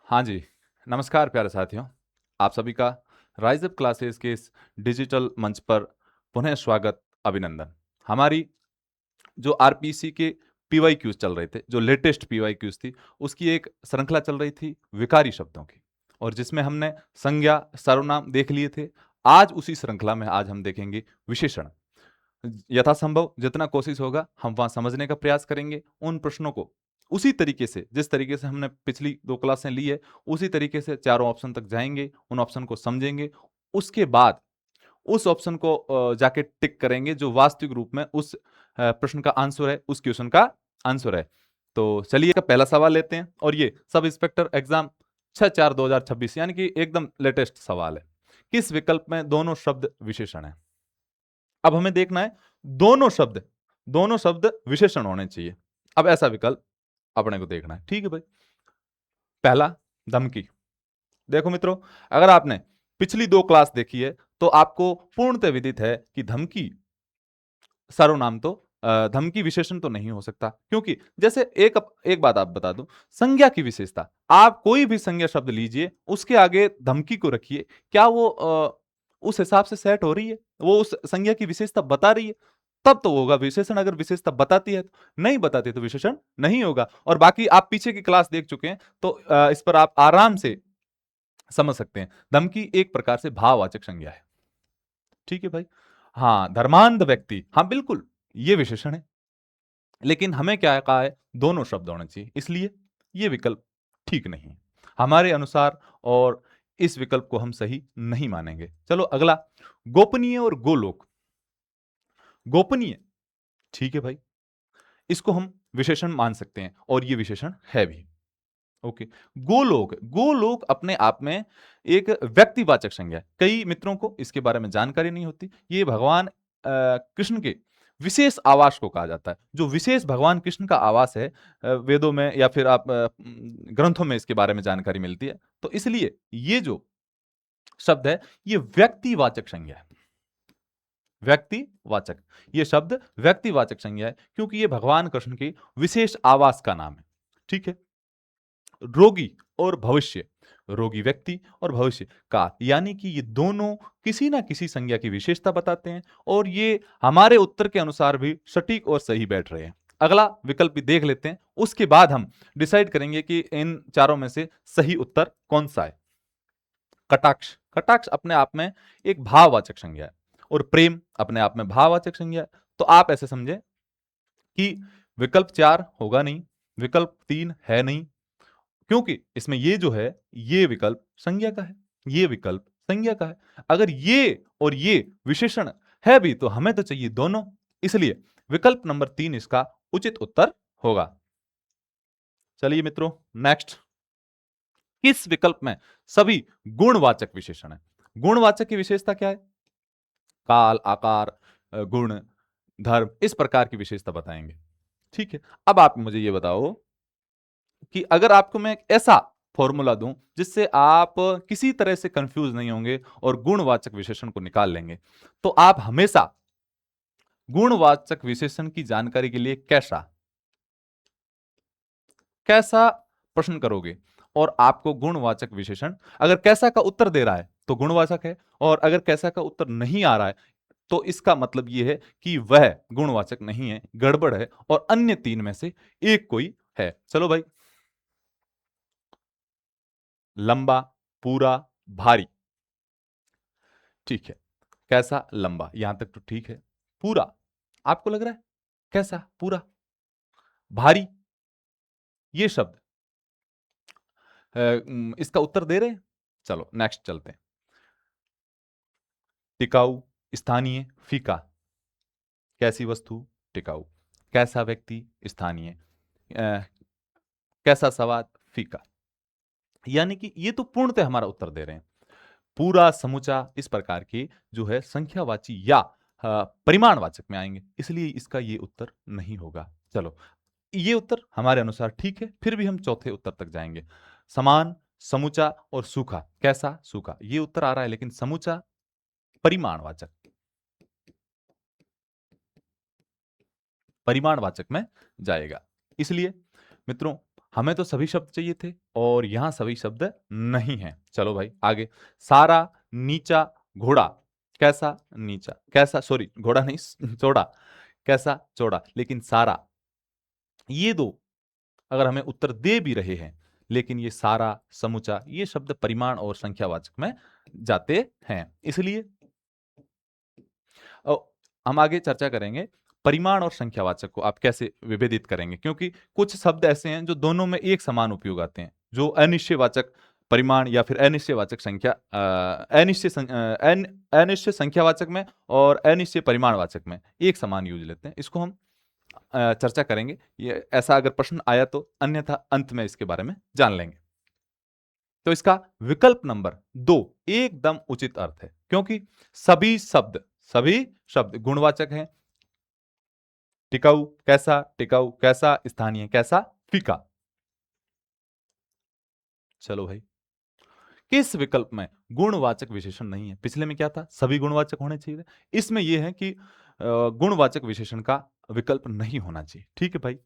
हाँ जी, नमस्कार प्यारे साथियों। आप सभी का राइज़ अप क्लासेस के इस डिजिटल मंच पर पुनः स्वागत, अभिनंदन। हमारी जो आरपीसी के पीवाईक्यूज़ चल रहे थे, जो लेटेस्ट पीवाईक्यूज़ थी, उसकी एक श्रृंखला चल रही थी विकारी शब्दों की और जिसमें हमने संज्ञा, सर्वनाम देख लिए थे। आज उसी श्रृंखला में आज हम देखेंगे विशेषण। यथासंभव जितना कोशिश होगा हम वहाँ समझने का प्रयास करेंगे, उन प्रश्नों को उसी तरीके से जिस तरीके से हमने पिछली 2 क्लासें ली है, उसी तरीके से चारों ऑप्शन तक जाएँगे, उन ऑप्शन को समझेंगे। उसके बाद उस ऑप्शन को जाके टिक करेंगे जो वास्तविक रूप में उस प्रश्न का आंसर है, उस क्वेश्चन का आंसर है। तो चलिए का पहला सवाल लेते हैं और ये सब इंस्पेक्टर एग्जाम 6/4/2026 यानी कि एकदम लेटेस्ट सवाल है। किस विकल्प में दोनों शब्द विशेषण हैं? अब हमें देखना है दोनों शब्द विशेषण होने चाहिए। अब ऐसा विकल्प अपने को देखना है। ठीक है भाई। पहला, धमकी। देखो मित्रों, अगर आपने पिछली 2 क्लास देखी है, तो आपको पूर्णतः विदित है कि धमकी सर्वनाम तो धमकी विशेषण तो नहीं हो सकता क्योंकि जैसे एक बात आप बता दूं, संज्ञा की विशेषता, आप कोई भी संज्ञा शब्द लीजिए, उसके आगे धमकी को रखिए, क्या वो उस हिसाब से सेट हो रही है, वो उस संज्ञा की विशेषता बता रही है, तब तो होगा विशेषण। अगर विशेषता बताती है, नहीं बताती तो विशेषण नहीं होगा। और बाकी आप पीछे की क्लास देख चुके हैं, तो इस पर आप आराम से समझ सकते हैं। धमकी एक प्रकार से भाववाचक संज्ञा है। ठीक है भाई। हाँ, धर्मांध व्यक्ति, हाँ बिल्कुल, ये विशेषण है। लेकिन हमें क्या कहा है, दोनों शब्द होने चाहिए, इसलिए ये विकल्प ठीक नहीं है हमारे अनुसार, और इस विकल्प को हम सही नहीं मानेंगे। चलो अगला, गोपनीय और गोलोक। गोपनीय, ठीक है भाई, इसको हम विशेषण मान सकते हैं और ये विशेषण है भी। ओके। गोलोक, गोलोक अपने आप में एक व्यक्तिवाचक संज्ञा है। कई मित्रों को इसके बारे में जानकारी नहीं होती। ये भगवान कृष्ण के विशेष आवास को कहा जाता है। जो विशेष भगवान कृष्ण का आवास है, वेदों में या फिर आप ग्रंथों में इसके बारे में जानकारी मिलती है। तो इसलिए ये जो शब्द है, ये व्यक्तिवाचक संज्ञा है। व्यक्तिवाचक, ये शब्द व्यक्तिवाचक संज्ञा है क्योंकि ये भगवान कृष्ण के विशेष आवास का नाम है। ठीक है। रोगी और भविष्य, रोगी व्यक्ति और भविष्य का, यानी कि ये दोनों किसी ना किसी संज्ञा की विशेषता बताते हैं और ये हमारे उत्तर के अनुसार भी सटीक और सही बैठ रहे हैं। अगला विकल्प भी देख लेते हैं, उसके बाद हम डिसाइड करेंगे कि इन चारों में से सही उत्तर कौन सा है। कटाक्ष, कटाक्ष अपने आप में एक भाववाचक संज्ञा है और प्रेम अपने आप में भाववाचक संज्ञा है। तो आप ऐसे समझे कि विकल्प 4 होगा नहीं, विकल्प 3 है नहीं, क्योंकि इसमें ये जो है, ये विकल्प संज्ञा का है, ये विकल्प संज्ञा का है। अगर ये और ये विशेषण है भी तो हमें तो चाहिए दोनों, इसलिए विकल्प नंबर 3 इसका उचित उत्तर होगा। चलिए मित्रों, नेक्स्ट, किस विकल्प में सभी गुणवाचक विशेषण है? गुणवाचक की विशेषता क्या है? काल, आकार, गुण, धर्म, इस प्रकार की विशेषता बताएंगे। ठीक है। अब आप मुझे ये बताओ कि अगर आपको मैं एक ऐसा फॉर्मूला दूं जिससे आप किसी तरह से कंफ्यूज नहीं होंगे और गुणवाचक विशेषण को निकाल लेंगे, तो आप हमेशा गुणवाचक विशेषण की जानकारी के लिए कैसा कैसा प्रश्न करोगे? और आपको गुणवाचक विशेषण, अगर कैसा का उत्तर दे रहा है तो गुणवाचक है, और अगर कैसा का उत्तर नहीं आ रहा है तो इसका मतलब यह है कि वह गुणवाचक नहीं है, गड़बड़ है, और अन्य 3 में से एक कोई है। चलो भाई, लंबा, पूरा, भारी। ठीक है। कैसा, लंबा, यहां तक तो ठीक है। पूरा, आपको लग रहा है कैसा, पूरा, भारी, ये शब्द इसका उत्तर दे रहे हैं। चलो नेक्स्ट चलते हैं। टिकाऊ, स्थानीय, फीका। कैसी वस्तु, टिकाऊ। कैसा व्यक्ति, स्थानीय। अ, कैसा स्वाद, फीका। यानी कि ये तो पूर्णतः हमारा उत्तर दे रहे हैं। पूरा, समूचा, इस प्रकार के जो है संख्यावाची या परिमाणवाचक में आएंगे, इसलिए इसका ये उत्तर नहीं होगा। चलो, ये उत्तर हमारे अनुसार ठीक है, फिर भी हम चौथे उत्तर तक जाएंगे। समान, समूचा और सूखा। कैसा, सूखा, ये उत्तर आ रहा है, लेकिन समूचा परिमाणवाचक, परिमाणवाचक में जाएगा। इसलिए मित्रों, हमें तो सभी शब्द चाहिए थे और यहां सभी शब्द नहीं हैं। चलो भाई आगे। सारा नीचा घोड़ा कैसा नीचा, कैसा सॉरी घोड़ा नहीं चौड़ा, कैसा चौड़ा। लेकिन सारा, ये दो अगर हमें उत्तर दे भी रहे हैं, लेकिन ये सारा, समूचा, ये शब्द परिमाण और संख्यावाचक में जाते हैं। इसलिए अ, हम आगे चर्चा करेंगे परिमाण और संख्यावाचक को आप कैसे विभेदित करेंगे, क्योंकि कुछ शब्द ऐसे हैं जो दोनों में एक समान उपयोग आते हैं, जो अनिश्चयवाचक परिमाण या फिर अनिश्चयवाचक संख्या अनिश्चय संख्यावाचक में और अनिश्चय परिमाणवाचक में एक समान यूज लेते हैं। इसको हम चर्चा करेंगे, ये ऐसा अगर प्रश्न आया तो, अन्यथा अंत में इसके बारे में जान लेंगे। तो इसका विकल्प नंबर 2 एकदम उचित अर्थ है, क्योंकि सभी शब्द गुणवाचक हैं। टिकाऊ कैसा, स्थानीय कैसा, फीका। चलो भाई, किस विकल्प में गुणवाचक विशेषण नहीं है? पिछले में क्या था, सभी गुणवाचक होने चाहिए थे। इसमें यह है कि गुणवाचक विशेषण का विकल्प नहीं होना चाहिए। ठीक है भाई।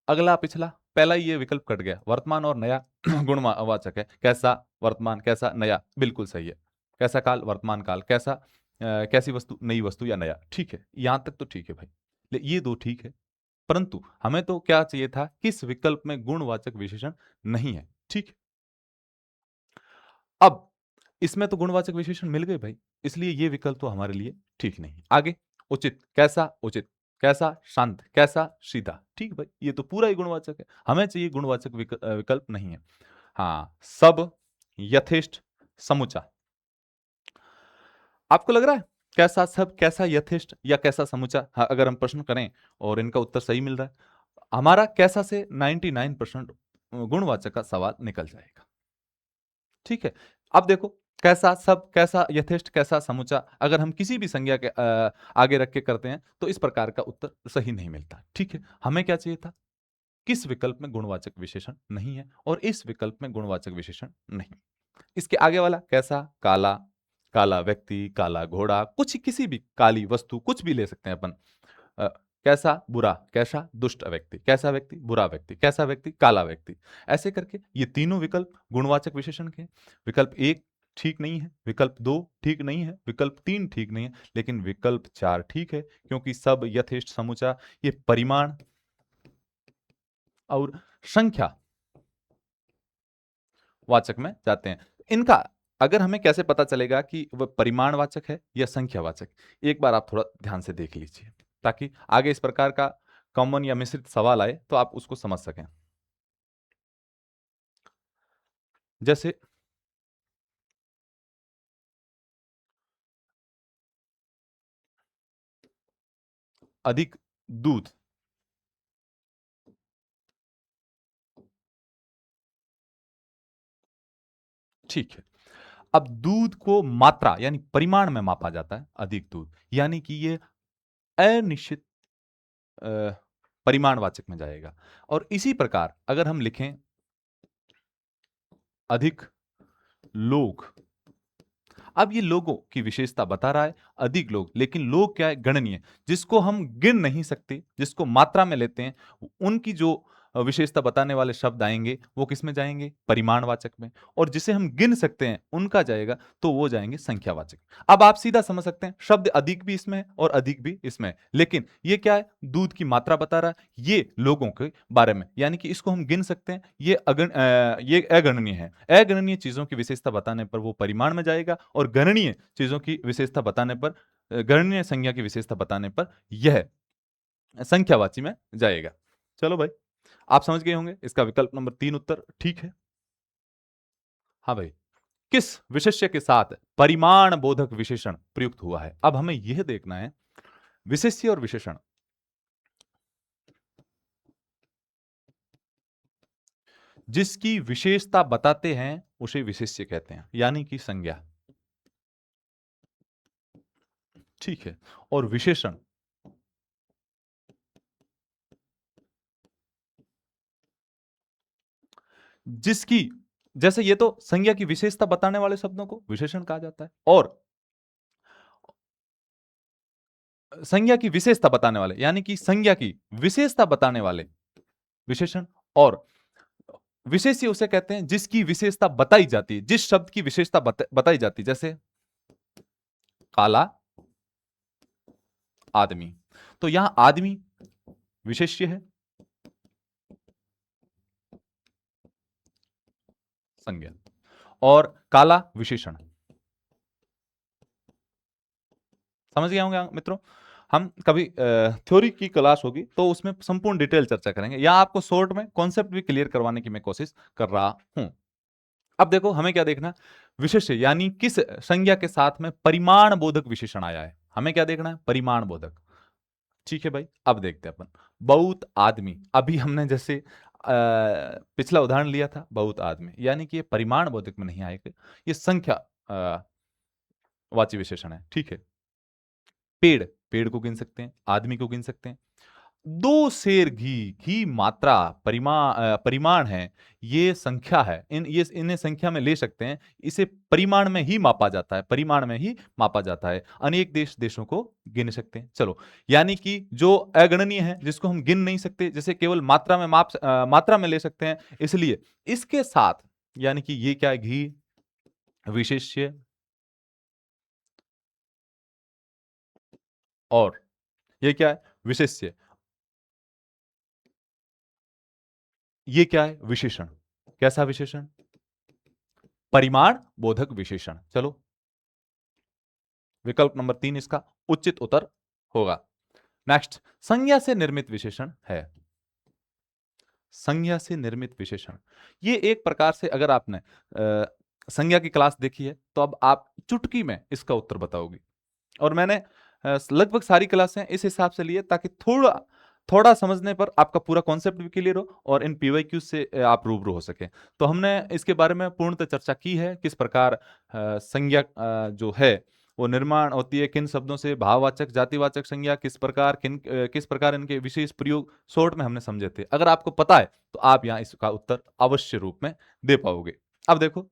अगला पिछला, पहला ही ये विकल्प कट गया। वर्तमान और नया गुणवाचक है। कैसा वर्तमान, कैसा नया, बिल्कुल सही है। कैसा काल, वर्तमान काल। कैसा कैसी वस्तु, नई वस्तु या नया। ठीक है, यहां तक तो ठीक है भाई, ये दो ठीक है। परंतु हमें तो क्या चाहिए था, किस विकल्प में गुणवाचक विशेषण नहीं है। ठीक है, अब इसमें तो गुणवाचक विशेषण मिल गए भाई, इसलिए ये विकल्प तो हमारे लिए ठीक नहीं। आगे, उचित कैसा, उचित कैसा, शांत कैसा, सीधा। ठीक भाई, ये तो पूरा ही गुणवाचक है, हमें चाहिए गुणवाचक विकल्प नहीं है। हाँ, सब, यथेष्ट, समुचा। आपको लग रहा है कैसा सब, कैसा यथेष्ट या कैसा समुचा? हाँ, अगर हम प्रश्न करें और इनका उत्तर सही मिल रहा है, हमारा कैसा से 99% गुणवाचक का सवाल निकल जाएगा। ठीक है, अब देखो, कैसा सब, कैसा यथेष्ट, कैसा समुचा, अगर हम किसी भी संज्ञा के आगे रख के करते हैं तो इस प्रकार का उत्तर सही नहीं मिलता। ठीक है, हमें क्या चाहिए था, किस विकल्प में गुणवाचक विशेषण नहीं है, और इस विकल्प में गुणवाचक विशेषण नहीं। इसके आगे वाला कैसा, काला, काला व्यक्ति, काला घोड़ा, कुछ किसी भी काली वस्तु, कुछ भी ले सकते हैं अपन। अ, कैसा बुरा, कैसा दुष्ट व्यक्ति, कैसा व्यक्ति बुरा व्यक्ति, कैसा व्यक्ति काला व्यक्ति। ऐसे करके ये तीनों विकल्प गुणवाचक विशेषण के हैं। विकल्प 1 ठीक नहीं है, विकल्प 2 ठीक नहीं है, विकल्प 3 ठीक नहीं है, लेकिन विकल्प 4 ठीक है, क्योंकि सब, यथेष्ट, समुचा ये परिमाण और संख्या वाचक में जाते हैं। इनका अगर हमें कैसे पता चलेगा कि वह परिमाणवाचक है या संख्यावाचक, एक बार आप थोड़ा ध्यान से देख लीजिए, ताकि आगे इस प्रकार का कॉमन या मिश्रित सवाल आए तो आप उसको समझ सकें। जैसे अधिक दूध, ठीक है। अब दूध को मात्रा यानी परिमाण में मापा जाता है, अधिक दूध, यानी कि ये अनिश्चित अ, परिमाणवाचक में जाएगा। और इसी प्रकार अगर हम लिखें अधिक लोग, अब ये लोगों की विशेषता बता रहा है, अधिक लोग, लेकिन लोग क्या है, गणनीय, जिसको हम गिन नहीं सकते, जिसको मात्रा में लेते हैं, उनकी जो विशेषता बताने वाले शब्द आएंगे वो किस में जाएंगे, परिमाणवाचक में। और जिसे हम गिन सकते हैं उनका जाएगा तो वो जाएंगे संख्यावाचक। अब आप सीधा समझ सकते हैं, शब्द अधिक भी इसमें है और अधिक भी इसमें है, लेकिन ये क्या है, दूध की मात्रा बता रहा है, ये लोगों के बारे में, यानी कि इसको हम गिन सकते हैं, ये अगणनीय है। अगणनीय चीजों की विशेषता बताने पर वो परिमाण में जाएगा, और गणनीय चीजों की विशेषता बताने पर, गणनीय संज्ञा की विशेषता बताने पर यह संख्यावाची में जाएगा। चलो भाई, आप समझ गए होंगे, इसका विकल्प नंबर 3 उत्तर ठीक है। हाँ भाई, किस विशेष्य के साथ परिमाण बोधक विशेषण प्रयुक्त हुआ है? अब हमें यह देखना है, विशेष्य और विशेषण जिसकी विशेषता बताते हैं उसे विशेष्य कहते हैं, यानी कि संज्ञा। ठीक है, और विशेषण जिसकी, जैसे ये तो संज्ञा की विशेषता बताने वाले शब्दों को विशेषण कहा जाता है, और संज्ञा की विशेषता बताने वाले, यानी कि संज्ञा की विशेषता बताने वाले विशेषण। और विशेष्य उसे कहते हैं जिसकी विशेषता बताई जाती है, जिस शब्द की विशेषता बताई जाती है, जैसे काला आदमी। तो यहां आदमी विशेष्य है, संज्ञा, और काला विशेषण। समझ गए होंगे मित्रों। हम कभी थ्योरी की क्लास होगी तो उसमें संपूर्ण डिटेल चर्चा करेंगे, या आपको शॉर्ट में कॉन्सेप्ट भी क्लियर करवाने की मैं कोशिश कर रहा हूं। अब देखो हमें क्या देखना, विशेष्य यानी किस संज्ञा के साथ में परिमाण बोधक विशेषण आया है, हमें क्या देखना है, परिमाण बोधक। ठीक है भाई, अब देखते हैं अपन बहुत आदमी। अभी हमने जैसे पिछला उदाहरण लिया था बहुत आदमी, यानी कि ये परिमाण बोधक में नहीं आएगा, ये संख्या वाची विशेषण है। ठीक है, पेड़, पेड़ को गिन सकते हैं, आदमी को गिन सकते हैं। 2 सेर घी, घी मात्रा परिमाण है, ये संख्या है, इन्हें संख्या में ले सकते हैं, इसे परिमाण में ही मापा जाता है, परिमाण में ही मापा जाता है। अनेक देशों को गिन सकते हैं। चलो, यानी कि जो अगणनीय है, जिसको हम गिन नहीं सकते, जिसे केवल मात्रा में मात्रा में ले सकते हैं, इसलिए इसके साथ, यानी कि ये क्या है, घी विशेष्य, और ये क्या है, विशेष्य, ये क्या है, विशेषण। कैसा विशेषण, परिमाण बोधक विशेषण। चलो, विकल्प नंबर 3 इसका उचित उत्तर होगा। नेक्स्ट, संज्ञा से निर्मित विशेषण है। संज्ञा से निर्मित विशेषण, ये एक प्रकार से, अगर आपने संज्ञा की क्लास देखी है तो अब आप चुटकी में इसका उत्तर बताओगे। और मैंने लगभग सारी क्लासें इस हिसाब से लिए ताकि थोड़ा थोड़ा समझने पर आपका पूरा कॉन्सेप्ट भी क्लियर हो और इन पीवाईक्यू से आप रूबरू हो सके। तो हमने इसके बारे में पूर्णतः चर्चा की है, किस प्रकार संज्ञा जो है वो निर्माण होती है, किन शब्दों से, भाववाचक, जातिवाचक संज्ञा, किस प्रकार इनके विशेष प्रयोग शॉर्ट में हमने समझे थे। अगर आपको पता है तो आप यहाँ इसका उत्तर अवश्य रूप में दे पाओगे। अब देखो,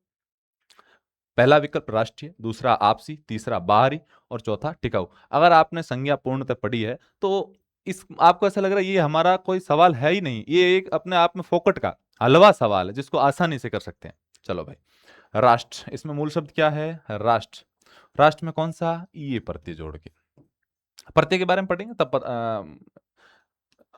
पहला विकल्प राष्ट्रीय, दूसरा आपसी, तीसरा बाहरी और चौथा टिकाऊ। अगर आपने संज्ञा पूर्णतः पढ़ी है तो इस आपको ऐसा लग रहा है ये हमारा कोई सवाल है ही नहीं, ये एक अपने आप में फोकट का हलवा सवाल है जिसको आसानी से कर सकते हैं। चलो भाई, राष्ट्र, इसमें मूल शब्द क्या है, राष्ट्र। राष्ट्र में कौन सा, ये प्रत्यय जोड़ के, प्रत्यय के बारे में पढ़ेंगे तब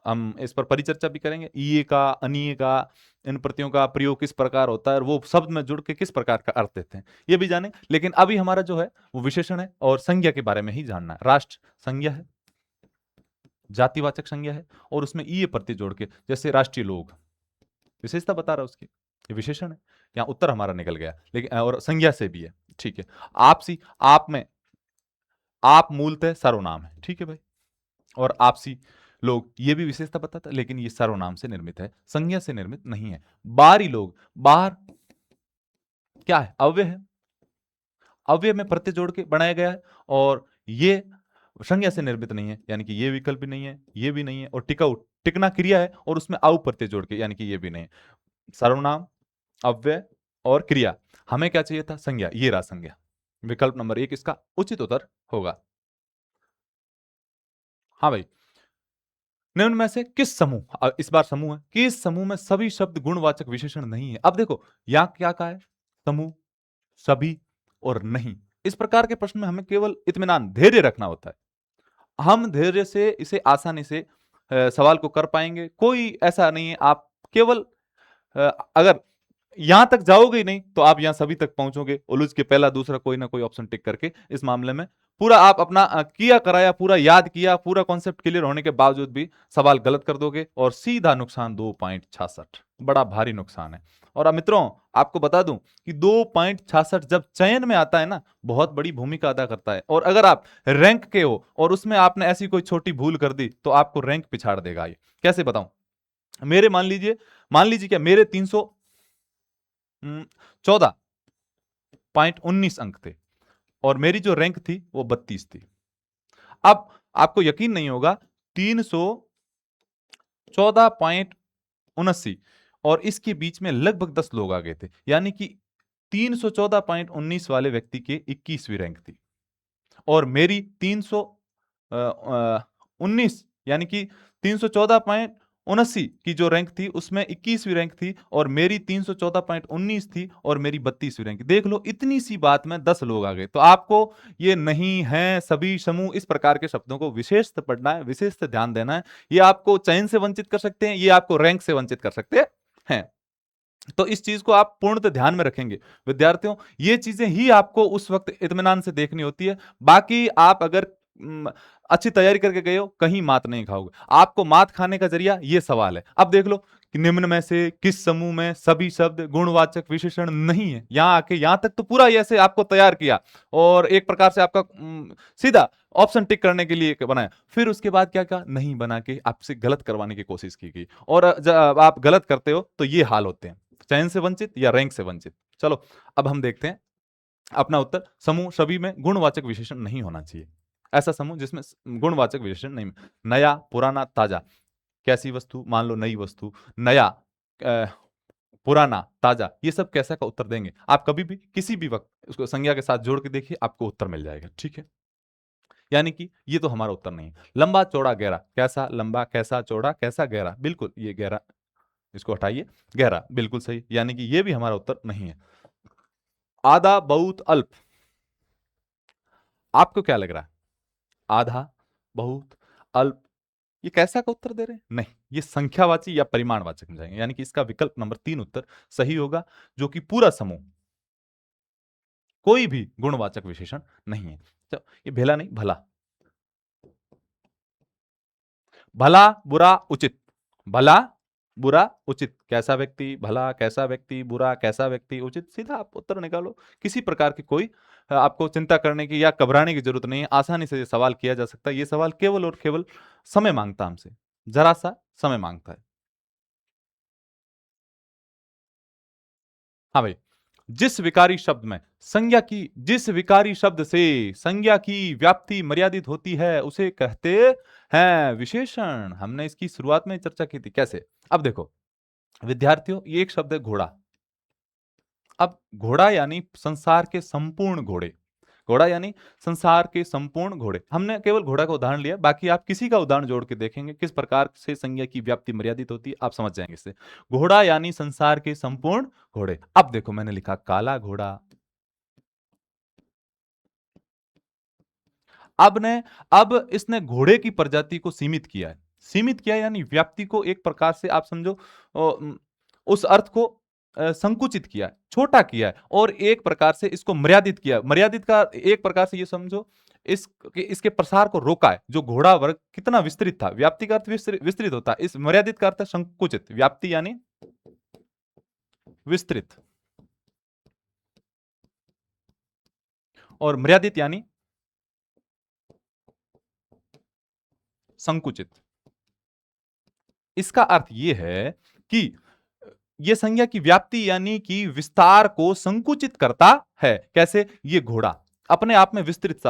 हम इस पर परिचर्चा भी करेंगे। ईये का, अनीय का, इन प्रत्ययों का प्रयोग किस प्रकार होता है और वो शब्द में जुड़ के किस प्रकार का अर्थ देते हैं, ये भी जानेंगे। लेकिन अभी हमारा जो है वो विशेषण है और संज्ञा के बारे में ही जानना है। राष्ट्र संज्ञा है, जातिवाचक संज्ञा है, और उसमें ईये प्रत्यय जोड़ के, जैसे राष्ट्रीय लोग, विशेषता बता रहा है उसकी, ये विशेषण है। यहाँ उत्तर हमारा निकल गया, लेकिन और संज्ञा से भी है। ठीक है, आपसी, आप में, आप मूलतः सर्वनाम है। ठीक है भाई, और आपसी लोग, ये भी विशेषता बताता है, लेकिन ये सर्वनाम से निर्मित है, संज्ञा से निर्मित नहीं है। बाहरी लोग, बाहर क्या है, अव्यय है, अव्यय में प्रत्यय जोड़ के बनाया गया है, और ये संज्ञा से निर्मित नहीं है, यानी कि ये विकल्प भी नहीं है, ये भी नहीं है, और टिकाऊ, टिकना क्रिया है और उसमें आउ प्रत्यय जोड़ के, यानी कि ये भी नहीं है। सर्वनाम, अव्यय और क्रिया, हमें क्या चाहिए था, संज्ञा, ये रहा संज्ञा। विकल्प नंबर 1 इसका उचित उत्तर होगा। हाँ भाई, निम्न में से किस समूह, इस बार समूह है, किस समूह में सभी शब्द गुणवाचक विशेषण नहीं है। अब देखो यहां क्या कहा है, समूह, सभी और नहीं। इस प्रकार के प्रश्न में हमें केवल इत्मीनान, धैर्य रखना होता है। हम धैर्य से इसे आसानी से सवाल को कर पाएंगे। कोई ऐसा नहीं है, आप केवल अगर यहां तक जाओगे ही नहीं तो आप यहां सभी तक पहुंचोगे, उलझ के पहला दूसरा कोई ना कोई ऑप्शन टिक करके। इस मामले में पूरा आप अपना किया कराया, पूरा याद किया, पूरा कॉन्सेप्ट क्लियर होने के बावजूद भी सवाल गलत कर दोगे और सीधा नुकसान 2.66, बड़ा भारी नुकसान है। और अब मित्रों, आपको बता दूं कि 2.66 जब चयन में आता है ना, बहुत बड़ी भूमिका अदा करता है। और अगर आप रैंक के हो और उसमें आपने ऐसी कोई छोटी भूल कर दी तो आपको रैंक पिछाड़ देगा। ये कैसे बताऊं, मेरे मान लीजिए क्या, मेरे 314.19 अंक थे और मेरी जो रैंक थी वो 32 थी। अब आपको यकीन नहीं होगा, 314.79 और इसके बीच में लगभग 10 लोग आ गए थे, यानी कि 314.19 वाले व्यक्ति के 21वीं रैंक थी और मेरी 319, यानी कि 314. 79 की जो रैंक थी उसमें 21वीं रैंक थी और मेरी 314.19 थी और मेरी 32वीं रैंक। देख लो इतनी सी बात में 10 लोग आ गए। तो आपको ये नहीं है सभी समूह इस प्रकार के शब्दों को विशेष से पढ़ना है, विशेष से ध्यान देना है। ये आपको चयन से वंचित कर सकते हैं, ये आपको रैंक से वंचित कर सकते हैं। तो इस चीज को आप पूर्णतः ध्यान में रखेंगे विद्यार्थियों। ये चीजें ही आपको उस वक्त इत्मीनान से देखनी होती है। बाकी आप अगर अच्छी तैयारी करके गए हो कहीं मात नहीं खाओगे। आपको मात खाने का जरिया ये सवाल है। अब देख लो कि निम्न में से किस समूह में सभी शब्द गुणवाचक विशेषण नहीं है। यहां आके यहां तक तो पूरा ऐसे आपको तैयार किया और एक प्रकार से आपका सीधा ऑप्शन टिक करने के लिए बनाया। फिर उसके बाद क्या क्या नहीं बना के आपसे गलत करवाने की कोशिश की गई। और जब आप गलत करते हो तो ये हाल होते हैं, चयन से वंचित या रैंक से वंचित। चलो अब हम देखते हैं अपना उत्तर। समूह सभी में गुणवाचक विशेषण नहीं होना चाहिए। ऐसा समूह जिसमें गुणवाचक विशेषण नहीं। नया, पुराना, ताजा। कैसी वस्तु? मान लो नई वस्तु, नया, पुराना, ताजा, ये सब कैसा का उत्तर देंगे? आप कभी भी किसी भी वक्त उसको संज्ञा के साथ जोड़ के देखिए, आपको उत्तर मिल जाएगा। ठीक है, यानी कि ये तो हमारा उत्तर नहीं है। लंबा, चौड़ा, गहरा। कैसा लंबा, कैसा चौड़ा, कैसा गहरा। बिल्कुल ये गहरा, इसको हटाइए, गहरा बिल्कुल सही, यानी कि ये भी हमारा उत्तर नहीं है। आधा, बहुत, अल्प। आपको क्या लग रहा है? आधा, बहुत, अल्प, ये कैसा का उत्तर दे रहे हैं? नहीं, ये संख्यावाची या परिमाणवाचक में जाएंगे, यानी कि इसका विकल्प नंबर 3 उत्तर सही होगा, जो कि पूरा समूह कोई भी गुणवाचक विशेषण नहीं है। तो ये भेला नहीं, भला। भला, बुरा, उचित। भला, बुरा, उचित। कैसा व्यक्ति भला, कैसा व्यक्ति बुरा, कैसा व्यक्ति उचित, सीधा आप उत्तर निकालो। किसी प्रकार की कोई आपको चिंता करने की या घबराने की जरूरत नहीं है। आसानी से ये सवाल किया जा सकता है। ये सवाल केवल और केवल समय मांगता है हमसे, जरा सा समय मांगता है। हाँ भाई, जिस विकारी शब्द से संज्ञा की व्याप्ति मर्यादित होती है उसे कहते हैं विशेषण। हमने इसकी शुरुआत में चर्चा की थी। कैसे? अब देखो विद्यार्थियों, ये एक शब्द है घोड़ा। अब घोड़ा यानी संसार के संपूर्ण घोड़े। घोड़ा यानी संसार के संपूर्ण घोड़े। हमने केवल घोड़ा का उदाहरण लिया, बाकी आप किसी का उदाहरण जोड़ के देखेंगे किस प्रकार से संज्ञा की व्याप्ति मर्यादित होती है, आप समझ जाएंगे इससे। घोड़ा यानी संसार के संपूर्ण घोड़े। अब देखो मैंने लिखा काला घोड़ा। अब इसने घोड़े की प्रजाति को सीमित किया है। सीमित किया यानी व्याप्ति को एक प्रकार से आप समझो उस अर्थ को संकुचित किया, छोटा किया है और एक प्रकार से इसको मर्यादित किया। मर्यादित का एक प्रकार से ये समझो इसके प्रसार को रोका है। जो घोड़ा वर्ग कितना विस्तृत था, व्याप्ति का अर्थ विस्तृत होता है, इस मर्यादित का अर्थ है संकुचित। व्याप्ति यानी विस्तृत और मर्यादित यानी संकुचित। इसका अर्थ यह है कि यह संज्ञा की व्याप्ति यानी कि विस्तार को संकुचित करता है। कैसे? ये घोड़ा अपने आप में विस्तृत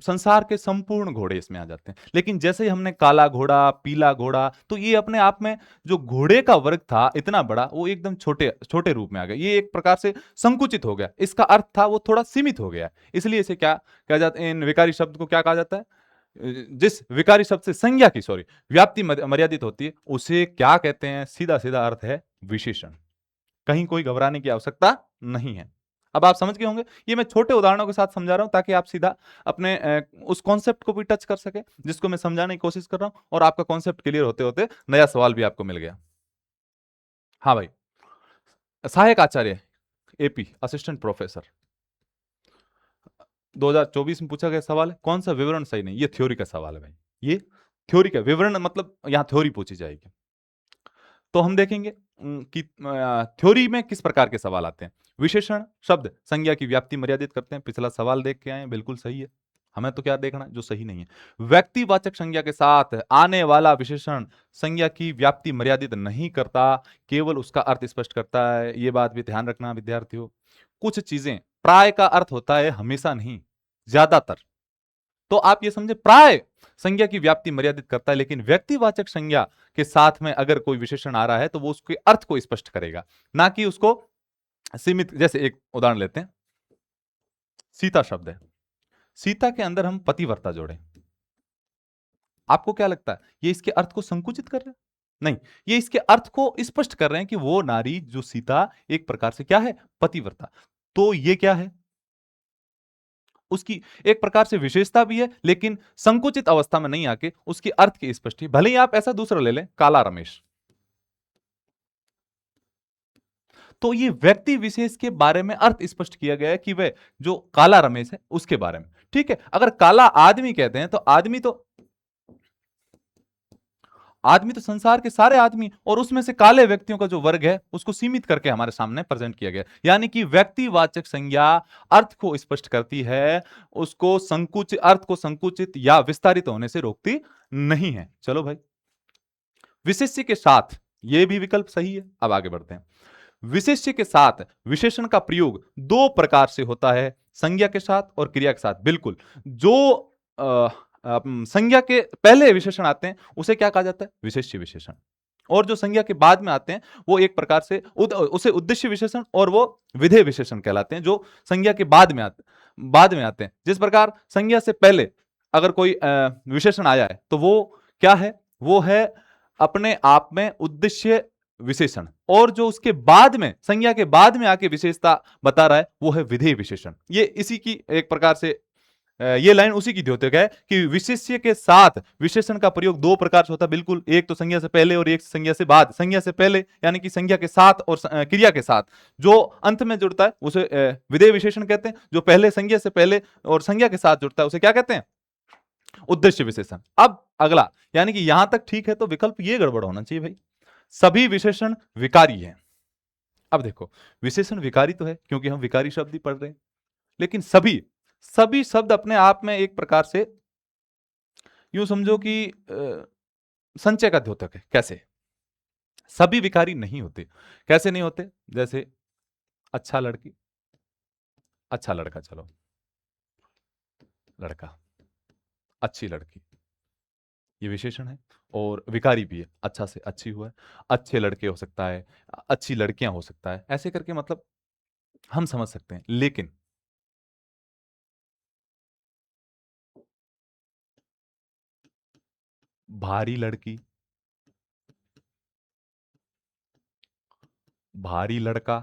संसार के संपूर्ण घोड़े इसमें आ जाते हैं। लेकिन जैसे ही हमने काला घोड़ा, पीला घोड़ा, तो ये अपने आप में जो घोड़े का वर्ग था इतना बड़ा, वो एकदम छोटे छोटे रूप में आ गया। ये एक प्रकार से संकुचित हो गया। इसका अर्थ था वो थोड़ा सीमित हो गया। इसलिए इसे क्या कहा जाता है? इन विकारी शब्द को क्या कहा जाता है? जिस विकारी शब्द से संज्ञा की व्याप्ति मर्यादित होती है उसे क्या कहते हैं? सीधा सीधा अर्थ है विशेषण। कहीं कोई घबराने की आवश्यकता नहीं है। अब आप समझ गए होंगे। ये मैं छोटे उदाहरणों के साथ समझा रहा हूं ताकि आप सीधा अपने उस कॉन्सेप्ट को भी टच कर सके जिसको मैं समझाने की कोशिश कर रहा हूं, और आपका कॉन्सेप्ट क्लियर होते होते नया सवाल भी आपको मिल गया। हाँ भाई, सहायक आचार्य, एपी, असिस्टेंट प्रोफेसर, 2024 में पूछा गया सवाल है। कौन सा विवरण सही नहीं? ये थ्योरी का सवाल है भाई। ये थ्योरी का विवरण मतलब यहां थ्योरी पूछी जाएगी। तो हम देखेंगे कि थ्योरी में किस प्रकार के सवाल आते हैं। विशेषण शब्द संज्ञा की व्याप्ति मर्यादित करते हैं। पिछला सवाल देख के आए, बिल्कुल सही है। हमें तो क्या देखना जो सही नहीं है। व्यक्तिवाचक संज्ञा के साथ आने वाला विशेषण संज्ञा की व्याप्ति मर्यादित नहीं करता, केवल उसका अर्थ स्पष्ट करता है। यह बात भी ध्यान रखना विद्यार्थियों। कुछ चीजें प्राय का अर्थ होता है हमेशा नहीं, ज्यादातर। तो आप ये समझे, प्राय संज्ञा की व्याप्ति मर्यादित करता है, लेकिन व्यक्तिवाचक संज्ञा के साथ में अगर कोई विशेषण आ रहा है तो वो उसके अर्थ को स्पष्ट करेगा, ना कि उसको सीमित। जैसे एक उदाहरण लेते हैं, सीता शब्द है। सीता के अंदर हम पतिव्रता जोड़े, आपको क्या लगता है ये इसके अर्थ को संकुचित कर रहे हैं? नहीं, ये इसके अर्थ को स्पष्ट कर रहे हैं कि वो नारी जो सीता एक प्रकार से क्या है, पतिव्रता। तो ये क्या है, उसकी एक प्रकार से विशेषता भी है, लेकिन संकुचित अवस्था में नहीं आके उसके अर्थ की स्पष्टि। भले ही आप ऐसा दूसरा ले लें, काला रमेश, तो ये व्यक्ति विशेष के बारे में अर्थ स्पष्ट किया गया है कि वह जो काला रमेश है उसके बारे में। ठीक है, अगर काला आदमी कहते हैं तो आदमी तो संसार के सारे आदमी, और उसमें से काले व्यक्तियों का जो वर्ग है उसको सीमित करके हमारे सामने प्रेजेंट किया गया। यानी कि व्यक्तिवाचक संज्ञा अर्थ को स्पष्ट करती है, उसको संकुचित, अर्थ को संकुचित या विस्तारित होने से रोकती नहीं है। चलो भाई, विशेष्य के साथ, ये भी विकल्प सही है। अब आगे बढ़ते हैं। विशेष्य के साथ विशेषण का प्रयोग दो प्रकार से होता है, संज्ञा के साथ और क्रिया के साथ। बिल्कुल, जो संज्ञा के पहले विशेषण आते हैं उसे क्या कहा जाता है, विशेष्य विशेषण। और जो संज्ञा के बाद में आते हैं वो एक प्रकार से उसे उद्देश्य विशेषण और वो विधेय विशेषण कहलाते हैं, जो संज्ञा के बाद में आते हैं। जिस प्रकार संज्ञा से पहले अगर कोई विशेषण आया है तो वो क्या है, वो है अपने आप में उद्देश्य विशेषण, और जो उसके बाद में, संज्ञा के बाद में आके विशेषता बता रहा है वो है विधेय विशेषण। ये इसी की एक प्रकार से ये लाइन उसी की द्योतक है कि विशेष्य के साथ विशेषण का प्रयोग दो प्रकार से होता है। बिल्कुल, एक तो संज्ञा से पहले और एक संज्ञा से बाद। संज्ञा से पहले यानी कि संज्ञा के साथ और क्रिया के साथ जो अंत में जुड़ता है उसे विधेय विशेषण कहते हैं। जो पहले संज्ञा से पहले और संज्ञा के साथ जुड़ता है उसे क्या कहते हैं, उद्देश्य विशेषण। अब अगला, यानी कि यहां तक ठीक है, तो विकल्प ये गड़बड़ होना चाहिए भाई, सभी विशेषण विकारी हैं। अब देखो, विशेषण विकारी तो है क्योंकि हम विकारी शब्द ही पढ़ रहे हैं, लेकिन सभी सभी शब्द अपने आप में एक प्रकार से यूं समझो कि संचय का द्योतक है। कैसे, सभी विकारी नहीं होते। कैसे नहीं होते, जैसे अच्छा लड़की, अच्छा लड़का, चलो लड़का, अच्छी लड़की, ये विशेषण है और विकारी भी है। अच्छा से अच्छी हुआ है, अच्छे लड़के हो सकता है, अच्छी लड़कियां हो सकता है, ऐसे करके मतलब हम समझ सकते हैं। लेकिन भारी लड़की, भारी लड़का,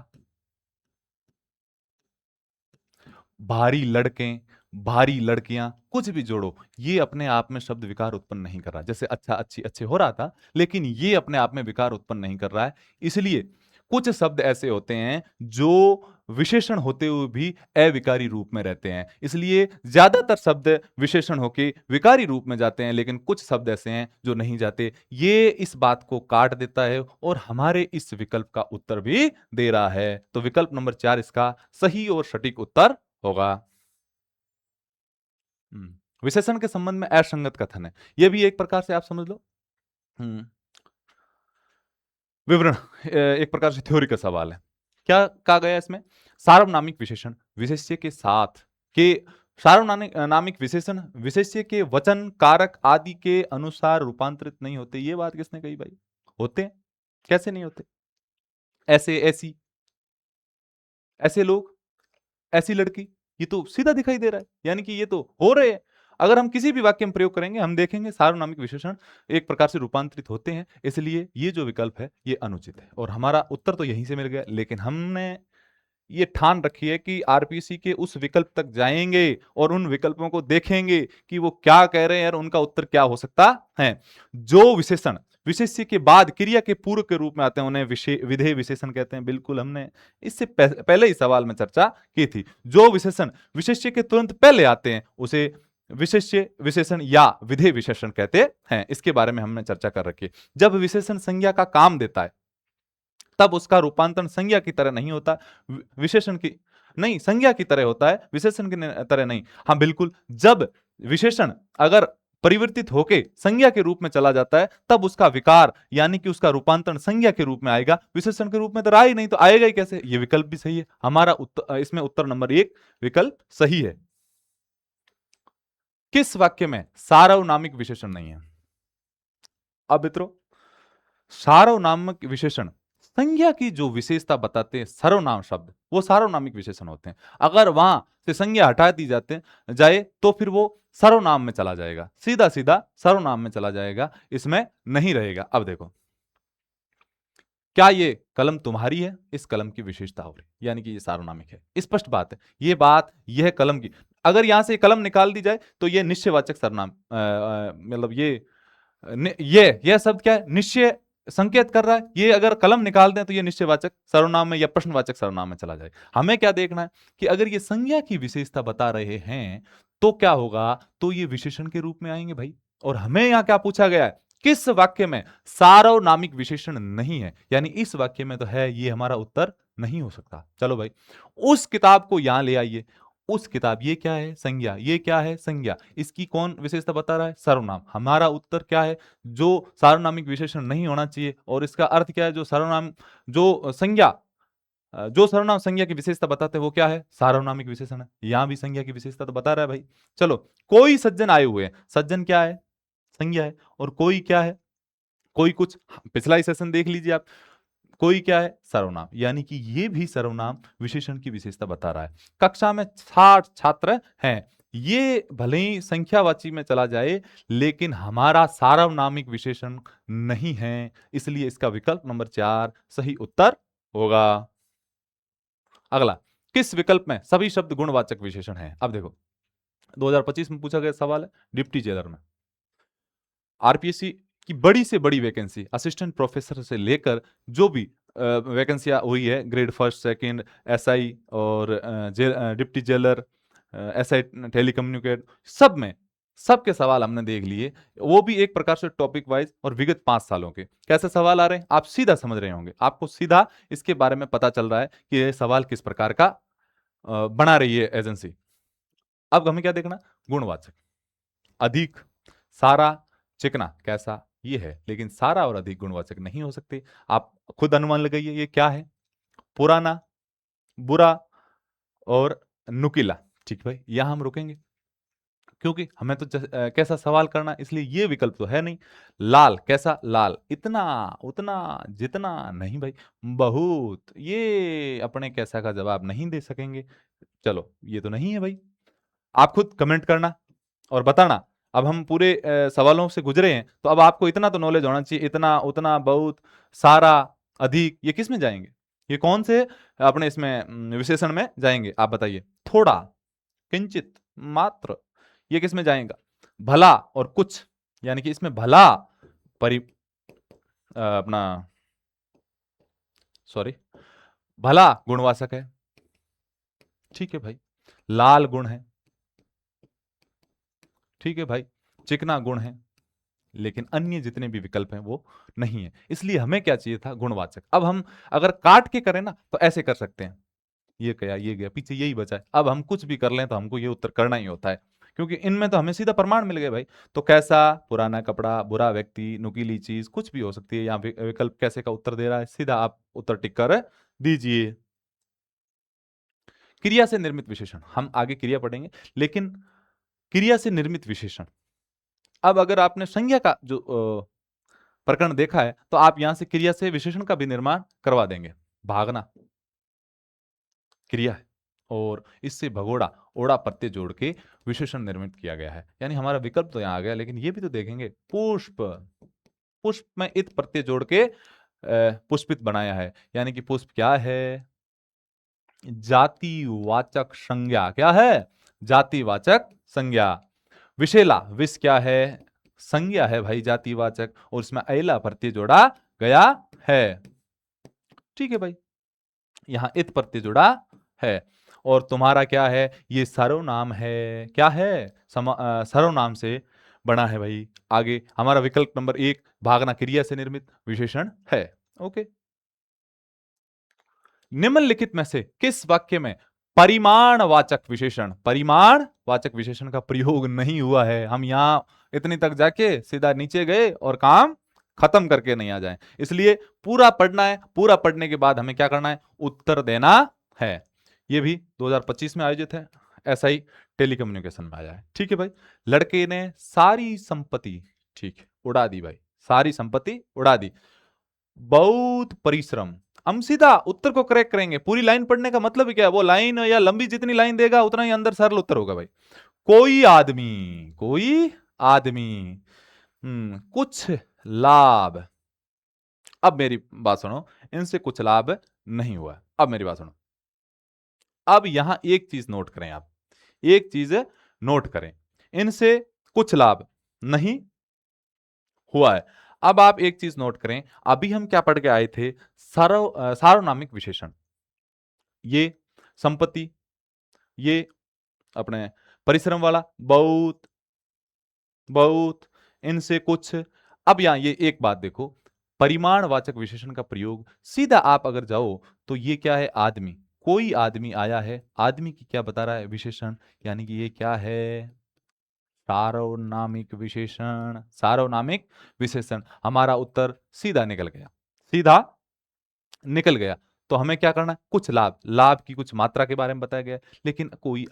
भारी लड़के, भारी लड़कियां, कुछ भी जोड़ो, ये अपने आप में शब्द विकार उत्पन्न नहीं कर रहा। जैसे अच्छा अच्छी अच्छे हो रहा था, लेकिन ये अपने आप में विकार उत्पन्न नहीं कर रहा है। इसलिए कुछ शब्द ऐसे होते हैं जो विशेषण होते हुए भी अविकारी रूप में रहते हैं। इसलिए ज्यादातर शब्द विशेषण होके विकारी रूप में जाते हैं, लेकिन कुछ शब्द ऐसे हैं जो नहीं जाते। ये इस बात को काट देता है और हमारे इस विकल्प का उत्तर भी दे रहा है। तो विकल्प नंबर 4 इसका सही और सटीक उत्तर होगा। विशेषण के संबंध में असंगत कथन है, यह भी एक प्रकार से आप समझ लो विवरण, एक प्रकार से थ्योरी का सवाल है। क्या कहा गया इसमें, सार्वनामिक विशेषण विशेष्य के साथ के, सार्वनामिक नामिक विशेषण विशेष्य के वचन कारक आदि के अनुसार रूपांतरित नहीं होते। ये बात किसने कही भाई, होते हैं। कैसे नहीं होते, ऐसे, ऐसी, ऐसे लोग, ऐसी लड़की, ये तो सीधा दिखाई दे रहा है, यानी कि ये तो हो रहे हैं। अगर हम किसी भी वाक्य में प्रयोग करेंगे हम देखेंगे सार्वनामिक विशेषण एक प्रकार से रूपांतरित होते हैं। इसलिए ये जो विकल्प है ये अनुचित है और हमारा उत्तर तो यहीं से मिल गया। लेकिन हमने ये ठान रखी है कि आरपीसी के उस विकल्प तक जाएंगे और उन विकल्पों को देखेंगे कि वो क्या कह रहे हैं और उनका उत्तर क्या हो सकता है। जो विशेषण विशेष्य के बाद क्रिया के पूर्व के रूप में आते हैं उन्हें विधेय विशेषण कहते हैं। बिल्कुल, हमने इससे पहले ही सवाल में चर्चा की थी। जो विशेषण विशेष्य के तुरंत पहले आते हैं उसे विशेष्य विशेषण या विधेय विशेषण कहते हैं। इसके बारे में हमने चर्चा कर रखी है। जब विशेषण संज्ञा का काम देता है तब उसका रूपांतरण संज्ञा की तरह नहीं होता, विशेषण की नहीं, संज्ञा की तरह होता है, विशेषण की तरह नहीं। हाँ बिल्कुल, जब विशेषण अगर परिवर्तित होके संज्ञा के रूप में चला जाता है तब उसका विकार यानी कि उसका रूपांतरण संज्ञा के रूप में आएगा। विशेषण के रूप में तो रहा ही नहीं, तो आएगा ही कैसे। ये विकल्प भी सही है। हमारा इसमें उत्तर नंबर 1 विकल्प सही है। किस वाक्य में सार्वनामिक विशेषण नहीं है। अब मित्रों, सार्वनामिक विशेषण संज्ञा की जो विशेषता बताते हैं, सर्वनाम शब्द, वो सार्वनामिक विशेषण होते हैं। अगर वहां से संज्ञा हटा दी जाए तो फिर वो सर्वनाम में चला जाएगा, सीधा सीधा सर्वनाम में चला जाएगा, इसमें नहीं रहेगा। अब देखो, क्या ये कलम तुम्हारी है? इस कलम की विशेषता हो रही, यानी कि ये सार्वनामिक है। स्पष्ट बात है, ये बात यह कलम की। अगर यहां से कलम निकाल दी जाए तो ये निश्चयवाचक सर्वनाम, मतलब ये शब्द क्या है? निश्चय संकेत कर रहा है। ये अगर कलम निकाल दें तो ये निश्चयवाचक सर्वनाम में या प्रश्नवाचक सर्वनाम में चला जाए। हमें क्या देखना है कि अगर ये संज्ञा की विशेषता बता रहे हैं तो क्या होगा? तो ये विशेषण के रूप में आएंगे भाई। और हमें यहां क्या पूछा गया है? किस वाक्य में सार्वनामिक विशेषण नहीं है? यानी इस वाक्य में तो है, ये हमारा उत्तर नहीं हो सकता। चलो भाई, उस किताब को यहां ले आइए। उस किताब, ये क्या है? संज्ञा। ये क्या है? संज्ञा। इसकी कौन विशेषता बता रहा है? सर्वनाम। हमारा उत्तर क्या है? जो सार्वनामिक विशेषण नहीं होना चाहिए। और इसका अर्थ क्या है? जो सर्वनाम, जो संज्ञा, जो सर्वनाम संज्ञा की विशेषता बताते हैं वो क्या है? सार्वनामिक विशेषण है। यहां भी संज्ञा की विशेषता तो बता रहा है भाई। चलो, कोई सज्जन आए हुए हैं। सज्जन क्या है? संज्ञा है। और कोई क्या है? कोई कुछ, पिछला ही सेशन देख लीजिए आप। कोई क्या है? सर्वनाम। यानी कि ये भी सर्वनाम विशेषण की विशेषता बता रहा है। कक्षा में 60 छात्र हैं, ये भले ही संख्यावाची में चला जाए लेकिन हमारा सार्वनामिक विशेषण नहीं है, इसलिए इसका विकल्प नंबर 4 सही उत्तर होगा। अगला, किस विकल्प में सभी शब्द गुणवाचक विशेषण हैं? अब देखो, 2025 में पूछा गया सवाल है डिप्टी जेलर में। आरपीएससी की बड़ी से बड़ी वैकेंसी, असिस्टेंट प्रोफेसर से लेकर जो भी वैकेंसियां हुई है, ग्रेड फर्स्ट सेकंड, एसआई और डिप्टी जेलर, एसआई टेलीकम्युनिकेट, सब में सबके सवाल हमने देख लिए। वो भी एक प्रकार से टॉपिक वाइज और विगत 5 सालों के। कैसे सवाल आ रहे हैं आप सीधा समझ रहे होंगे। आपको सीधा इसके बारे में पता चल रहा है कि यह सवाल किस प्रकार का बना रही है एजेंसी। अब हमें क्या देखना? गुणवाचक। अधिक, सारा, चिकना, कैसा, ये है। लेकिन सारा और अधिक गुणवाचक नहीं हो सकते। आप खुद अनुमान लगाइए, ये क्या है? पुराना, बुरा और नुकीला। ठीक भाई, यहां हम रुकेंगे क्योंकि हमें तो कैसा सवाल करना, इसलिए ये विकल्प तो है नहीं। लाल, कैसा? लाल। इतना, उतना, जितना, नहीं भाई। बहुत, ये अपने कैसा का जवाब नहीं दे सकेंगे। चलो, ये तो नहीं है भाई। आप खुद कमेंट करना और बताना। अब हम पूरे सवालों से गुजरे हैं तो अब आपको इतना तो नॉलेज होना चाहिए। इतना, उतना, बहुत, सारा, अधिक, ये किस में जाएंगे? ये कौन से अपने इसमें विशेषण में जाएंगे? आप बताइए। थोड़ा, किंचित, मात्र, ये किस में जाएगा? भला और कुछ, यानी कि इसमें भला अपना, सॉरी, भला गुणवाचक है। ठीक है भाई। लाल गुण है। ठीक है भाई। चिकना गुण है। लेकिन अन्य जितने भी विकल्प हैं वो नहीं है, इसलिए हमें क्या चाहिए था? गुणवाचक। अब हम अगर काट के करें ना तो ऐसे कर सकते हैं, ये गया, ये गया, पीछे यही बचा है। अब हम कुछ भी कर लें तो हमको ये उत्तर करना ही होता है, क्योंकि इनमें तो हमें सीधा प्रमाण मिल गए भाई। तो कैसा, पुराना कपड़ा, बुरा व्यक्ति, नुकीली चीज, कुछ भी हो सकती है। यहाँ विकल्प कैसे का उत्तर दे रहा है, सीधा आप उत्तर टिक कर दीजिए। क्रिया से निर्मित विशेषण, हम आगे क्रिया पढ़ेंगे, लेकिन क्रिया से निर्मित विशेषण। अब अगर आपने संज्ञा का जो प्रकरण देखा है तो आप यहां से क्रिया से विशेषण का भी निर्माण करवा देंगे। भागना क्रिया है और इससे भगोड़ा, ओड़ा प्रत्यय जोड़ के विशेषण निर्मित किया गया है। यानी हमारा विकल्प तो यहां आ गया, लेकिन ये भी तो देखेंगे। पुष्प, पुष्प में इत प्रत्यय जोड़ के पुष्पित बनाया है। यानी कि पुष्प क्या है? जातिवाचक संज्ञा। क्या है? जातिवाचक संज्ञा। विशेला, विष क्या है? संज्ञा है भाई, जातिवाचक, और इसमें अयला प्रत्यय जोड़ा गया है। ठीक है भाई, यहां इत प्रत्यय जुड़ा है। और तुम्हारा क्या है? ये सर्वनाम है। क्या है? सर्वनाम से बना है भाई। आगे हमारा विकल्प नंबर 1, भागना क्रिया से निर्मित विशेषण है। ओके। निम्नलिखित में से किस वाक्य में परिमाणवाचक विशेषण, परिमाणवाचक विशेषण का प्रयोग नहीं हुआ है? हम यहां इतनी तक जाके सीधा नीचे गए और काम खत्म करके नहीं आ जाए, इसलिए पूरा पढ़ना है। पूरा पढ़ने के बाद हमें क्या करना है? उत्तर देना है। यह भी 2025 में आयोजित है, एसआई टेलीकम्युनिकेशन में आया है। ठीक है भाई। लड़के ने सारी संपत्ति, ठीक है, उड़ा दी भाई, सारी संपत्ति उड़ा दी। बहुत परिश्रम। हम सीधा उत्तर को करेक्ट करेंगे। पूरी लाइन पढ़ने का मतलब ही क्या है? वो लाइन या लंबी जितनी लाइन देगा उतना ही अंदर सरल उत्तर होगा भाई। कोई आदमी, कोई आदमी, कुछ लाभ, अब मेरी बात सुनो, इनसे कुछ लाभ नहीं हुआ। अब मेरी बात सुनो, अब यहां एक चीज नोट करें आप, एक चीज नोट करें, इनसे कुछ लाभ नहीं हुआ है। अब आप एक चीज नोट करें, अभी हम क्या पढ़ के आए थे, सार्वनामिक विशेषण, ये संपत्ति, ये अपने परिश्रम वाला, बहुत बहुत, इनसे कुछ। अब यहां ये एक बात देखो, परिमाणवाचक विशेषण का प्रयोग सीधा आप अगर जाओ तो ये क्या है, आदमी, कोई आदमी आया है, आदमी की क्या बता रहा है विशेषण, यानी कि ये क्या है, सार्वनामिक विशेषण, सार्वनामिक विशेषण। हमारा उत्तर सीधा निकल गया, सीधा निकल गया। तो हमें क्या करना है, कुछ लाभ, लाभ की कुछ मात्रा के बारे में बताया गया है, लेकिन कोई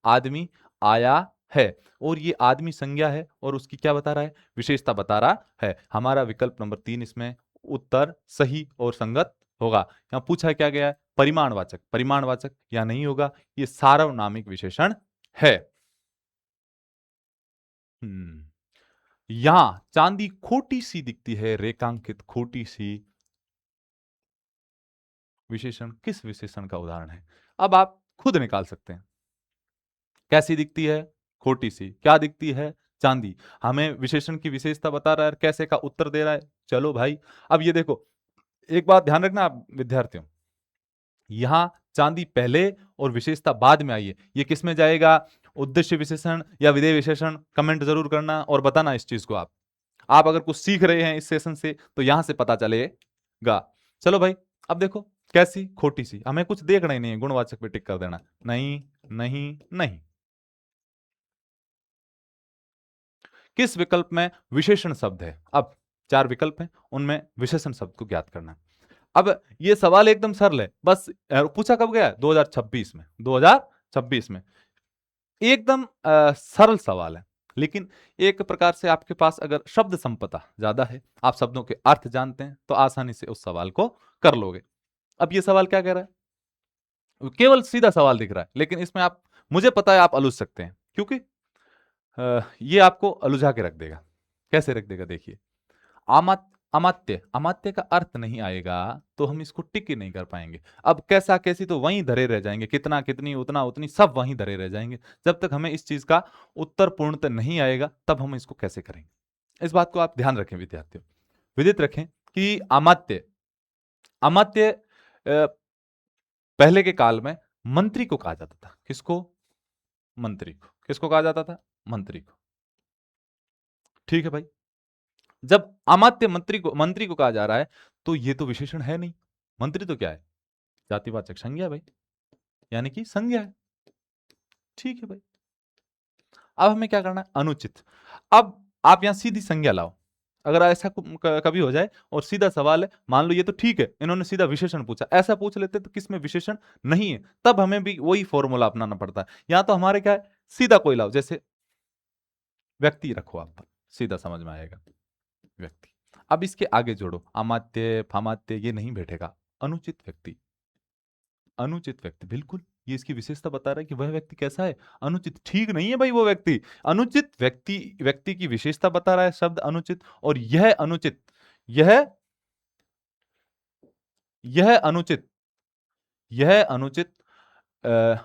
आदमी आया है, और ये आदमी संज्ञा है, और उसकी क्या बता रहा है, विशेषता बता रहा है। हमारा विकल्प नंबर 3 इसमें उत्तर सही और संगत होगा। यहां पूछा क्या गया है, परिमाणवाचक, परिमाणवाचक या नहीं होगा, ये सार्वनामिक विशेषण है। हम्म, यहां चांदी खोटी सी दिखती है, रेखांकित खोटी सी, विशेषण किस विशेषण का उदाहरण है, अब आप खुद निकाल सकते हैं। कैसी दिखती है, खोटी सी, क्या दिखती है, चांदी। हमें विशेषण की विशेषता बता रहा है, कैसे का उत्तर दे रहा है। चलो भाई, अब ये देखो, एक बात ध्यान रखना आप विद्यार्थियों, यहां चांदी पहले और विशेषता बाद में आई है, ये किस में जाएगा, उद्देश्य विशेषण या विधेय विशेषण, कमेंट जरूर करना और बताना इस चीज को। आप अगर कुछ सीख रहे हैं इस सेशन से तो यहां से पता चलेगा। चलो भाई, अब देखो, कैसी, खोटी सी, हमें कुछ देखना ही नहीं है, गुणवाचक पे टिक कर देना, नहीं नहीं नहीं। किस विकल्प में विशेषण शब्द है, अब 4 विकल्प हैं, उनमें विशेषण शब्द को ज्ञात करना है। अब ये सवाल एकदम सरल है, बस पूछा कब गया है? 2026 में, 2026 में, एकदम सरल सवाल है। लेकिन एक प्रकार से आपके पास अगर शब्द संपदा ज्यादा है, आप शब्दों के अर्थ जानते हैं, तो आसानी से उस सवाल को कर लोगे। अब ये सवाल क्या कह रहा है, केवल सीधा सवाल दिख रहा है, लेकिन इसमें आप, मुझे पता है आप अलझ सकते हैं, क्योंकि ये आपको अलझा के रख देगा। कैसे रख देगा, देखिए, अमात्य, अमात्य का अर्थ नहीं आएगा तो हम इसको टिक ही नहीं कर पाएंगे। अब कैसा कैसी तो वहीं धरे रह जाएंगे, कितना कितनी उतना उतनी सब वहीं धरे रह जाएंगे। जब तक हमें इस चीज का उत्तर पूर्णतः नहीं आएगा तब हम इसको कैसे करेंगे। इस बात को आप ध्यान रखें विद्यार्थियों, विदित रखें कि अमात्य, अमात्य पहले के काल में मंत्री को कहा जाता था, किसको, मंत्री को, किसको कहा जाता था, मंत्री को। ठीक है भाई, जब अमात्य मंत्री को कहा जा रहा है तो ये तो विशेषण है नहीं, मंत्री तो क्या है, जातिवाचक संज्ञा है भाई, यानी कि संज्ञा है। ठीक है भाई, अब हमें क्या करना है, अनुचित। अब आप यहां सीधी संज्ञा लाओ, अगर ऐसा कभी हो जाए और सीधा सवाल है, मान लो ये तो ठीक है, इन्होंने सीधा विशेषण पूछा, ऐसा पूछ लेते तो किसमें विशेषण नहीं है, तब हमें भी वही फॉर्मूला अपनाना पड़ता है। यहां तो हमारे क्या है, सीधा कोई लाओ, जैसे व्यक्ति रखो आप, सीधा समझ में आएगा, व्यक्ति। अब इसके आगे जोड़ो, अमात्य फामात्य ये नहीं बैठेगा, अनुचित व्यक्ति, अनुचित व्यक्ति, बिल्कुल ये इसकी विशेषता बता रहा है कि वह व्यक्ति कैसा है, अनुचित, ठीक नहीं है भाई वो व्यक्ति, अनुचित व्यक्ति, व्यक्ति की विशेषता बता रहा है शब्द अनुचित, और यह अनुचित, यह यह अनुचित, यह अनुचित अ,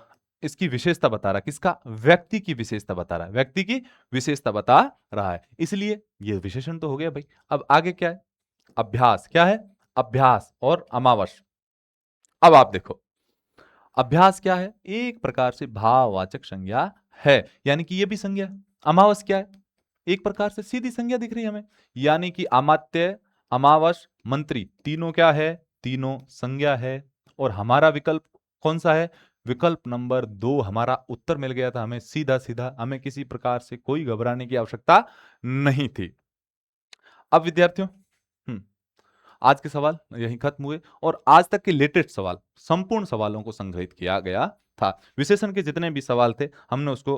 इसकी विशेषता बता रहा है, किसका, व्यक्ति की विशेषता बता रहा है, व्यक्ति की विशेषता बता रहा है, इसलिए ये विशेषण तो हो गया भाई। अब आगे क्या है, अभ्यास, क्या है, अभ्यास और अमावस। अब आप देखो, अभ्यास क्या है, एक प्रकार से भाववाचक संज्ञा है, यानी कि ये भी संज्ञा है। अमावस क्या है, एक प्रकार से सीधी संज्ञा दिख रही है हमें, यानी कि अमात्य, अमावस, मंत्री, तीनों क्या है, तीनों संज्ञा है। और हमारा विकल्प कौन सा है, विकल्प नंबर 2 हमारा उत्तर मिल गया था हमें, सीधा सीधा, हमें किसी प्रकार से कोई घबराने की आवश्यकता नहीं थी। अब विद्यार्थियों, हम्म, आज के सवाल यहीं खत्म हुए, और आज तक के लेटेस्ट सवाल, संपूर्ण सवालों को संग्रहित किया गया था। विशेषण के जितने भी सवाल थे हमने उसको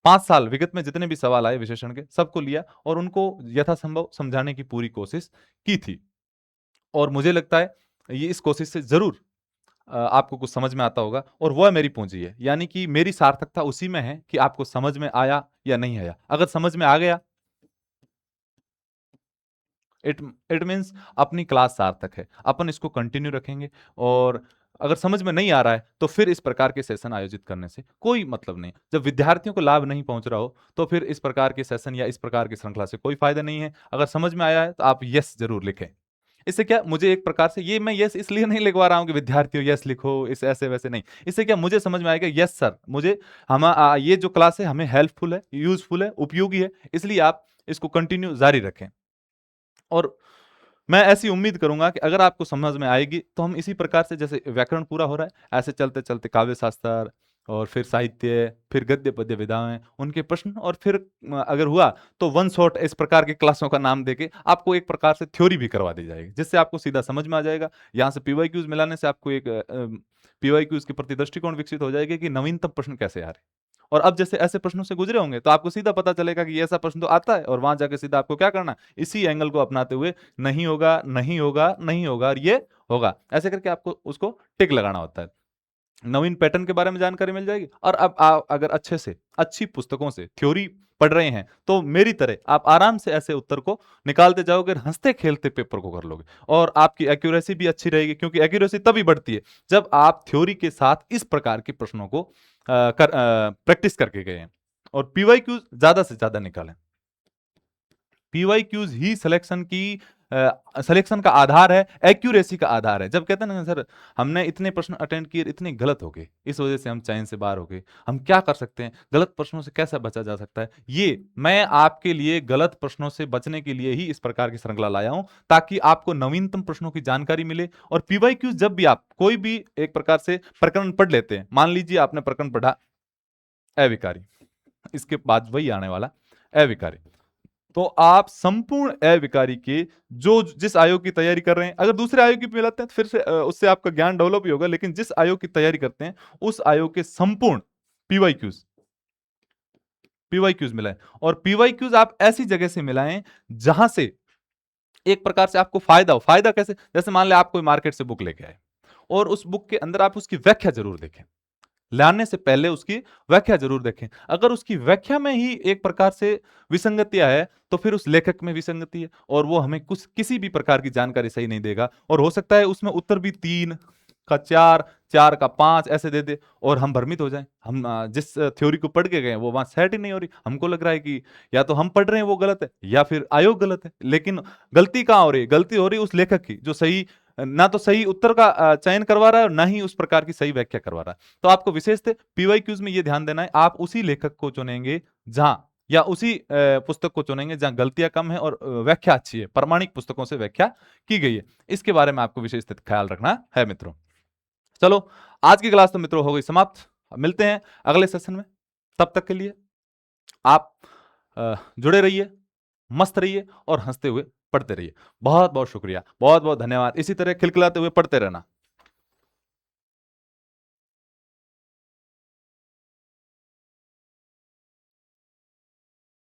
5 साल विगत में जितने भी सवाल आए विशेषण के सबको लिया और उनको यथासंभव समझाने की पूरी कोशिश की थी। और मुझे लगता है ये इस कोशिश से जरूर आपको कुछ समझ में आता होगा, और वह मेरी पूंजी है, यानी कि मेरी सार्थकता उसी में है कि आपको समझ में आया या नहीं आया। अगर समझ में आ गया इट इट मीन्स अपनी क्लास सार्थक है, अपन इसको कंटिन्यू रखेंगे। और अगर समझ में नहीं आ रहा है तो फिर इस प्रकार के सेशन आयोजित करने से कोई मतलब नहीं। जब विद्यार्थियों को लाभ नहीं पहुंच रहा हो तो फिर इस प्रकार के सेशन या इस प्रकार की श्रृंखला से कोई फायदा नहीं है। अगर समझ में आया है तो आप यस जरूर लिखें। इससे क्या, मुझे एक प्रकार से ये मैं यस इसलिए नहीं लिखवा रहा हूं कि विद्यार्थियों यस लिखो, इस ऐसे वैसे नहीं। इससे क्या, मुझे समझ में आएगा यस सर, मुझे ये जो क्लास है हमें हेल्पफुल है, यूजफुल है, उपयोगी है, इसलिए आप इसको कंटिन्यू जारी रखें। और मैं ऐसी उम्मीद करूंगा कि अगर आपको समझ में आएगी तो हम इसी प्रकार से, जैसे व्याकरण पूरा हो रहा है ऐसे चलते चलते काव्य शास्त्र और फिर साहित्य, फिर गद्य पद्य विधाएं, उनके प्रश्न, और फिर अगर हुआ तो वन शॉट इस प्रकार की क्लासों का नाम देके आपको एक प्रकार से थ्योरी भी करवा दी जाएगी, जिससे आपको सीधा समझ में आ जाएगा। यहाँ से पीवाईक्यूज मिलाने से आपको एक पीवाईक्यूज के प्रति दृष्टिकोण विकसित हो जाएगा कि नवीनतम प्रश्न कैसे आ रहे हैं। और अब जैसे ऐसे प्रश्नों से गुजरे होंगे तो आपको सीधा पता चलेगा कि ये ऐसा प्रश्न तो आता है, और वहां जाके सीधा आपको क्या करना है, इसी एंगल को अपनाते हुए नहीं होगा, नहीं होगा, नहीं होगा और ये होगा, ऐसे करके आपको उसको टिक लगाना होता है। नवीन पैटर्न के बारे में जानकारी मिल जाएगी। और अब आप अगर अच्छे से अच्छी पुस्तकों से थ्योरी पढ़ रहे हैं तो मेरी तरह आप आराम से ऐसे उत्तर को निकालते जाओगे, हंसते खेलते पेपर को कर लोगे, और आपकी एक्यूरेसी भी अच्छी रहेगी, क्योंकि एक्यूरेसी तभी बढ़ती है जब आप थ्योरी के साथ इस प्रकार के प्रश्नों को प्रैक्टिस करके गए हैं। और पीवाईक्यूज ज्यादा से ज्यादा निकालें। पीवाईक्यूज ही सिलेक्शन का आधार है, एक्यूरेसी का आधार है। जब कहते हैं ना सर हमने इतने प्रश्न अटेंड किए, इतने गलत हो गए, इस वजह से हम चयन से बाहर हो गए, हम क्या कर सकते हैं, गलत प्रश्नों से कैसे बचा जा सकता है, ये मैं आपके लिए गलत प्रश्नों से बचने के लिए ही इस प्रकार की श्रृंखला लाया हूं, ताकि आपको नवीनतम प्रश्नों की जानकारी मिले। और पीवाईक्यूज जब भी आप कोई भी एक प्रकार से प्रकरण पढ़ लेते हैं, मान लीजिए आपने प्रकरण पढ़ा अविकारी, इसके बाद वही आने वाला अविकारी, तो आप संपूर्ण अविकारी के जो जिस आयोग की तैयारी कर रहे हैं, अगर दूसरे आयोग की मिलाते हैं तो फिर से उससे आपका ज्ञान डेवलप ही होगा, लेकिन जिस आयोग की तैयारी करते हैं उस आयोग के संपूर्ण पीवाईक्यूज पीवाईक्यूज मिलाएं। और पीवाईक्यूज आप ऐसी जगह से मिलाएं जहां से एक प्रकार से आपको फायदा हो। फायदा कैसे, जैसे मान लें आप कोई मार्केट से बुक लेके आए और उस बुक के अंदर आप उसकी व्याख्या जरूर देखें, लाने से पहले उसकी व्याख्या जरूर देखें। अगर उसकी व्याख्या में ही एक प्रकार से विसंगतियां है तो फिर उस लेखक में विसंगति है, और वो हमें कुछ किसी भी प्रकार की जानकारी सही नहीं देगा, और हो सकता है उसमें उत्तर भी 3 का 4, 4 का 5 ऐसे दे दे और हम भ्रमित हो जाएं। हम जिस थ्योरी को पढ़ के गए वो वहां सेट ही नहीं हो रही, हमको लग रहा है कि या तो हम पढ़ रहे हैं वो गलत है या फिर आयोग गलत है। लेकिन गलती कहां हो रही है, गलती हो रही है उस लेखक की, जो सही ना तो सही उत्तर का चयन करवा रहा है और ना ही उस प्रकार की सही व्याख्या करवा रहा है। तो आपको विशेषतः पीवाईक्यूज में ये ध्यान देना है, आप उसी लेखक को चुनेंगे जहां, या उसी पुस्तक को चुनेंगे जहां गलतियां कम है और व्याख्या अच्छी है, प्रमाणिक पुस्तकों से व्याख्या की गई है। इसके बारे में आपको विशेषतः ख्याल रखना है मित्रों। चलो, आज की क्लास तो मित्रों हो गई समाप्त। मिलते हैं अगले सेशन में, तब तक के लिए आप जुड़े रहिए, मस्त रहिए और हंसते हुए पढ़ते रहिए। बहुत बहुत शुक्रिया, बहुत बहुत धन्यवाद। इसी तरह खिलखिलाते हुए पढ़ते रहना।